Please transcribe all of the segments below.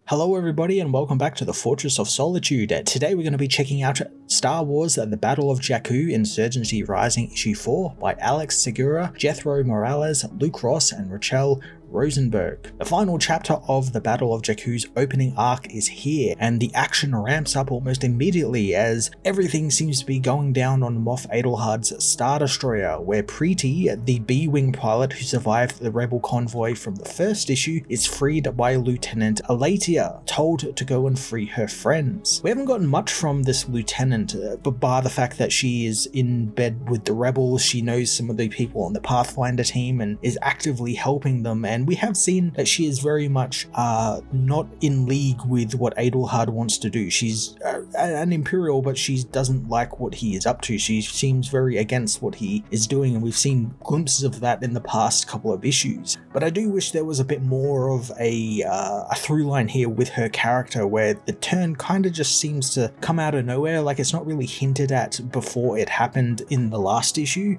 Hello everybody and welcome back to the Fortress of Solitude. Today we're going to be checking out Star Wars The Battle of Jakku, Insurgency Rising Issue 4 by Alex Segura, Jethro Morales, Luke Ross and Rachel Rosenberg. The final chapter of the Battle of Jakku's opening arc is here, and the action ramps up almost immediately as everything seems to be going down on Moff Adelhard's Star Destroyer, where Preeti, the B-Wing pilot who survived the rebel convoy from the first issue, is freed by Lieutenant Alatia, told to go and free her friends. We haven't gotten much from this lieutenant, but bar the fact that she is in bed with the rebels, she knows some of the people on the Pathfinder team and is actively helping them, and we have seen that she is very much not in league with what Adelhard wants to do. She's an Imperial, but she doesn't like what he is up to. She seems very against what he is doing, and we've seen glimpses of that in the past couple of issues. But I do wish there was a bit more of a through line here with her character, where the turn kind of just seems to come out of nowhere, like it's not really hinted at before it happened in the last issue.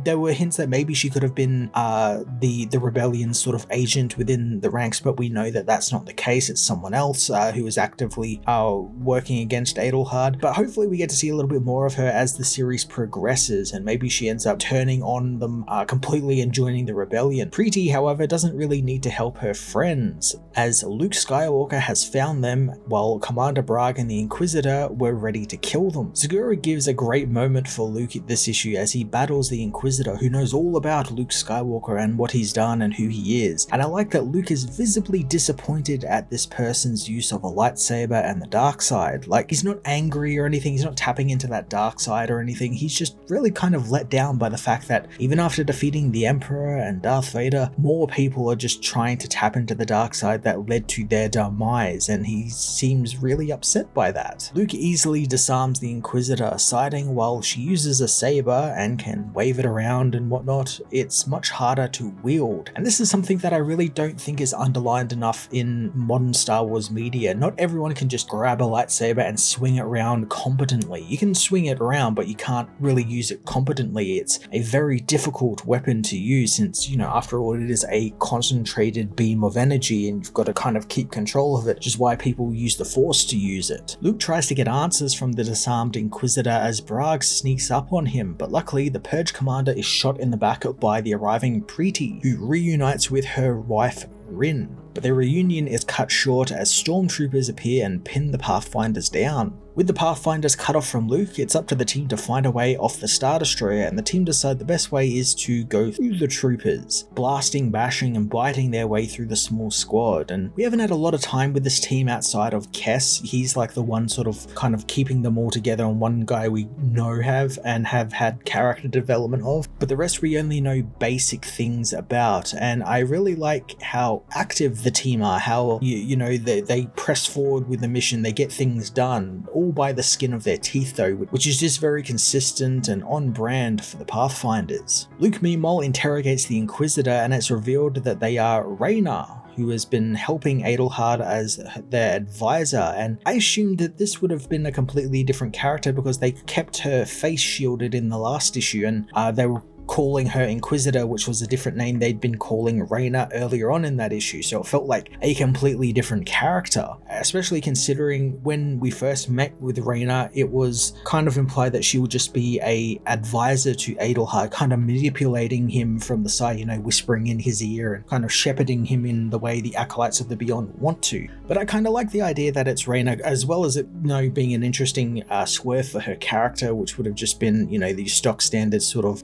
There were hints that maybe she could have been the rebellion's sort of agent within the ranks, but we know that that's not the case. It's someone else who is actively working against Adelhard. But hopefully we get to see a little bit more of her as the series progresses, and maybe she ends up turning on them completely and joining the rebellion. Preeti, however, doesn't really need to help her friends, as Luke Skywalker has found them while Commander Bragg and the Inquisitor were ready to kill them. Segura gives a great moment for Luke this issue as he battles the Inquisitor, who knows all about Luke Skywalker and what he's done and who he is. And I like that Luke is visibly disappointed at this person's use of a lightsaber and the dark side. Like, he's not angry or anything, he's not tapping into that dark side or anything, he's just really kind of let down by the fact that even after defeating the Emperor and Darth Vader, more people are just trying to tap into the dark side that led to their demise, and he seems really upset by that. Luke easily disarms the Inquisitor, citing while she uses a saber and can wave it around and whatnot, it's much harder to wield. And this is something that I really don't think is underlined enough in modern Star Wars media. Not everyone can just grab a lightsaber and swing it around competently. You can swing it around, but you can't really use it competently. It's a very difficult weapon to use since, after all, it is a concentrated beam of energy and you've got to kind of keep control of it, which is why people use the Force to use it. Luke tries to get answers from the disarmed Inquisitor as Bragg sneaks up on him, but luckily the Purge Commander is shot in the back by the arriving Preeti, who reunites with her wife Rin. But their reunion is cut short as stormtroopers appear and pin the Pathfinders down. With the Pathfinders cut off from Luke, it's up to the team to find a way off the Star Destroyer, and the team decide the best way is to go through the troopers, blasting, bashing and biting their way through the small squad. And we haven't had a lot of time with this team outside of Kess. He's like the one sort of kind of keeping them all together, and one guy we know have had character development of, but the rest we only know basic things about. And I really like how active the team are, how they press forward with the mission, they get things done, all by the skin of their teeth though, which is just very consistent and on brand for the Pathfinders. Luke meanwhile interrogates the Inquisitor, and it's revealed that they are Reyna, who has been helping Adelhard as their advisor, and I assumed that this would have been a completely different character because they kept her face shielded in the last issue, and they were calling her Inquisitor, which was a different name they'd been calling Reyna earlier on in that issue, so it felt like a completely different character, especially considering when we first met with Reyna, it was kind of implied that she would just be a advisor to Adelhard, kind of manipulating him from the side, whispering in his ear and kind of shepherding him in the way the Acolytes of the Beyond want to. But I kind of like the idea that it's Reyna, as well as it being an interesting swerve for her character, which would have just been the stock standard sort of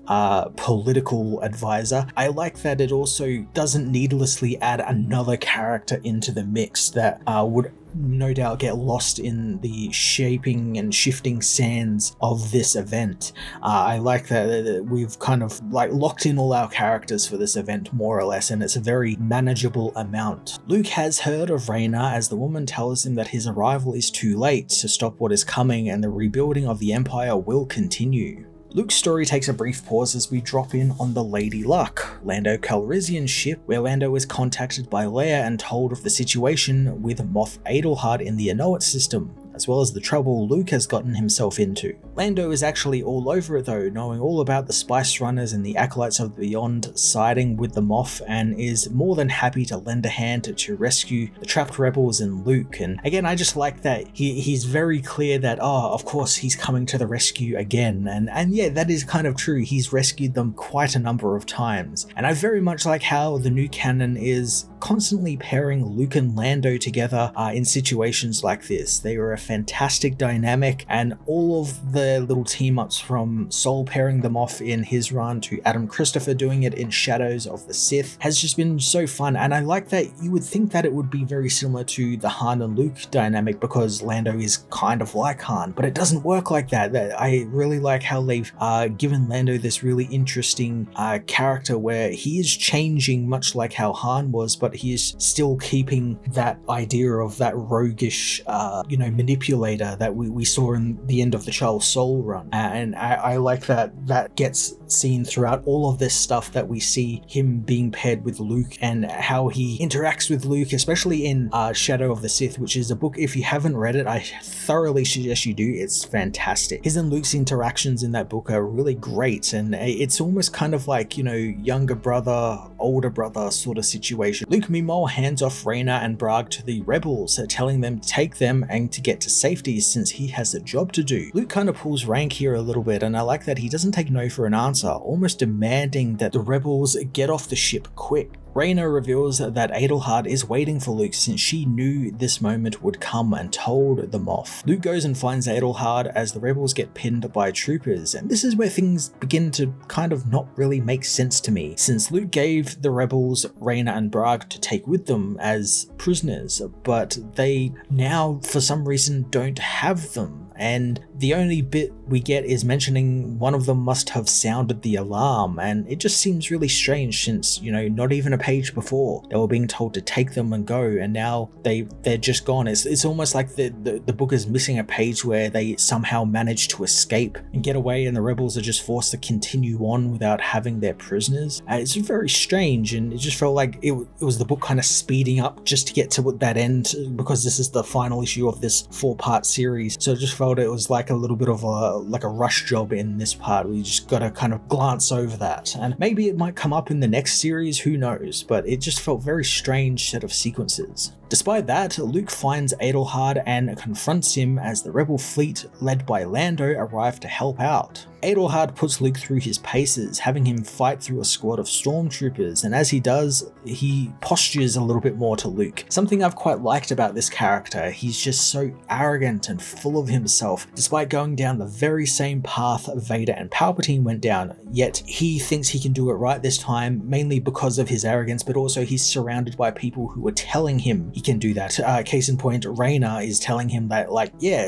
political advisor. I like that it also doesn't needlessly add another character into the mix that would no doubt get lost in the shaping and shifting sands of this event. I like that we've kind of locked in all our characters for this event more or less, and it's a very manageable amount. Luke has heard of Reyna as the woman tells him that his arrival is too late to stop what is coming and the rebuilding of the Empire will continue. Luke's story takes a brief pause as we drop in on the Lady Luck, Lando Calrissian's ship, where Lando is contacted by Leia and told of the situation with Moff Adelhard in the Anoat system. as well as the trouble Luke has gotten himself into. Lando is actually all over it though, knowing all about the Spice Runners and the Acolytes of the Beyond siding with the Moff, and is more than happy to lend a hand to rescue the trapped rebels and Luke. And again, I just like that he's very clear that, oh, of course he's coming to the rescue again, and yeah, that is kind of true. He's rescued them quite a number of times, and I very much like how the new canon is constantly pairing Luke and Lando together in situations like this. They were a fantastic dynamic, and all of the little team ups, from Sol pairing them off in his run to Adam Christopher doing it in Shadows of the Sith, has just been so fun. And I like that you would think that it would be very similar to the Han and Luke dynamic, because Lando is kind of like Han, but it doesn't work like that. I really like how they've given Lando this really interesting character where he is changing much like how Han was, but he is still keeping that idea of that roguish manipulator that we saw in the end of the Charles Soule run. And I like that gets seen throughout all of this stuff, that we see him being paired with Luke and how he interacts with Luke, especially in Shadow of the Sith, which is a book, if you haven't read it, I thoroughly suggest you do. It's fantastic. His and Luke's interactions in that book are really great, and it's almost kind of like, younger brother, older brother sort of situation. Luke meanwhile hands off Reyna and Bragg to the rebels, telling them to take them and to get to safety since he has a job to do. Luke kind of pulls rank here a little bit, and I like that he doesn't take no for an answer, almost demanding that the rebels get off the ship quick. Reyna reveals that Adelhard is waiting for Luke since she knew this moment would come and told the Moff. Luke goes and finds Adelhard as the rebels get pinned by troopers, and this is where things begin to kind of not really make sense to me, since Luke gave the rebels Reyna and Bragg to take with them as prisoners, but they now for some reason don't have them. And the only bit we get is mentioning one of them must have sounded the alarm, and it just seems really strange since, not even a page before they were being told to take them and go, and now they're just gone. It's almost like the book is missing a page where they somehow manage to escape and get away, and the rebels are just forced to continue on without having their prisoners. It's very strange, and it just felt like it was the book kind of speeding up just to get to that end, because this is the final issue of this 4-part series. So it just felt it was like a little bit of a rush job in this part. We just gotta kind of glance over that, and maybe it might come up in the next series, who knows, but it just felt very strange set of sequences. Despite that, Luke finds Adelhard and confronts him as the rebel fleet led by Lando arrive to help out. Adelhard puts Luke through his paces, having him fight through a squad of stormtroopers, and as he does, he postures a little bit more to Luke. Something I've quite liked about this character, he's just so arrogant and full of himself, despite going down the very same path Vader and Palpatine went down, yet he thinks he can do it right this time, mainly because of his arrogance, but also he's surrounded by people who are telling him he can do that. Case in point, Reyna is telling him that,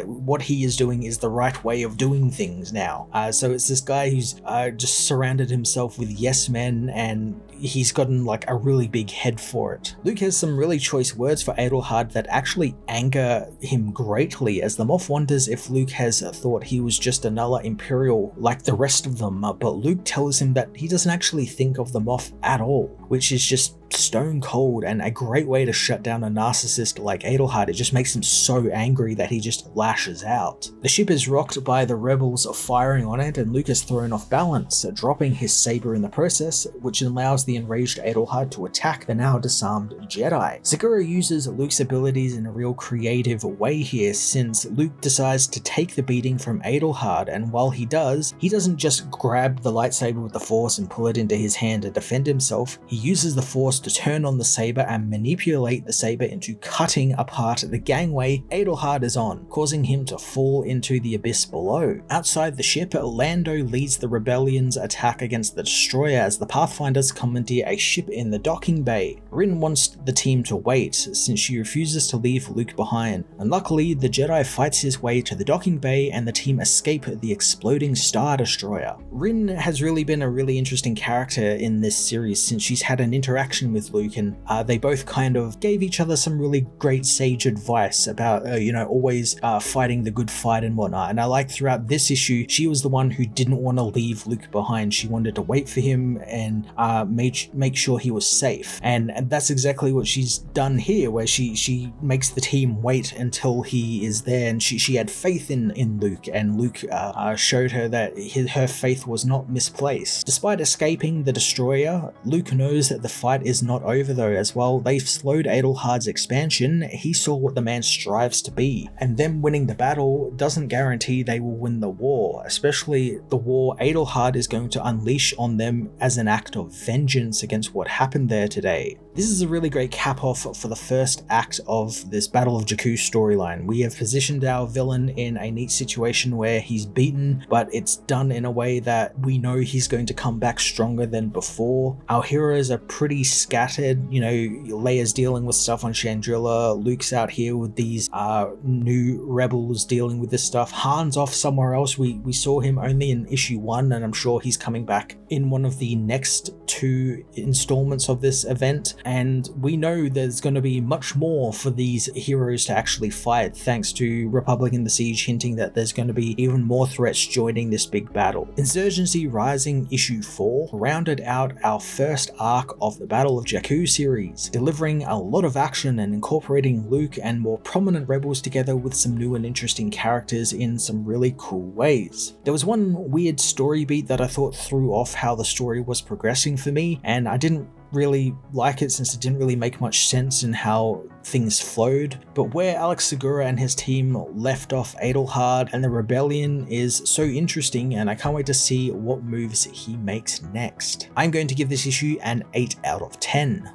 what he is doing is the right way of doing things now. So it's this guy who's just surrounded himself with yes men, and he's gotten a really big head for it. Luke has some really choice words for Adelhard that actually anger him greatly, as the Moff wonders if Luke has thought he was just another Imperial like the rest of them, but Luke tells him that he doesn't actually think of the Moff at all, which is just stone cold and a great way to shut down a narcissist like Adelhard. It just makes him so angry that he just lashes out. The ship is rocked by the rebels firing on it, and Luke is thrown off balance, dropping his saber in the process, which allows the enraged Adelhard to attack the now disarmed Jedi. Segura uses Luke's abilities in a real creative way here, since Luke decides to take the beating from Adelhard, and while he does, he doesn't just grab the lightsaber with the Force and pull it into his hand to defend himself. He uses the Force to turn on the saber and manipulate the saber into cutting apart the gangway Adelhard is on, causing him to fall into the abyss below. Outside the ship, Lando leads the rebellion's attack against the destroyer as the Pathfinders commandeer a ship in the docking bay. Rin wants the team to wait, since she refuses to leave Luke behind, and luckily the Jedi fights his way to the docking bay and the team escape the exploding Star Destroyer. Rin has really been a really interesting character in this series, since she's had an interaction conversation with Luke, and they both kind of gave each other some really great sage advice about, always fighting the good fight and whatnot. And I like throughout this issue, she was the one who didn't want to leave Luke behind. She wanted to wait for him and make sure he was safe. And that's exactly what she's done here, where she makes the team wait until he is there. And she had faith in Luke, and Luke showed her that her faith was not misplaced. Despite escaping the destroyer, Luke knows that the fight is not over though. As well, they've slowed Adelhard's expansion. He saw what the man strives to be, and them winning the battle doesn't guarantee they will win the war, especially the war Adelhard is going to unleash on them as an act of vengeance against what happened there today. This is a really great cap off for the first act of this Battle of Jakku storyline. We have positioned our villain in a neat situation where he's beaten, but it's done in a way that we know he's going to come back stronger than before. Our heroes are pretty scattered, Leia's dealing with stuff on Chandrila, Luke's out here with these new rebels dealing with this stuff, Han's off somewhere else. We saw him only in issue 1, and I'm sure he's coming back in one of the next 2 installments of this event. And we know there's going to be much more for these heroes to actually fight, thanks to Republic in the Siege hinting that there's going to be even more threats joining this big battle. Insurgency Rising issue 4 rounded out our first arc of the Battle of Jakku series, delivering a lot of action and incorporating Luke and more prominent rebels together with some new and interesting characters in some really cool ways. There was one weird story beat that I thought threw off how the story was progressing for me, and I didn't really like it since it didn't really make much sense in how things flowed. But where Alex Segura and his team left off Adelhard and the rebellion is so interesting, and I can't wait to see what moves he makes next. I'm going to give this issue an 8 out of 10.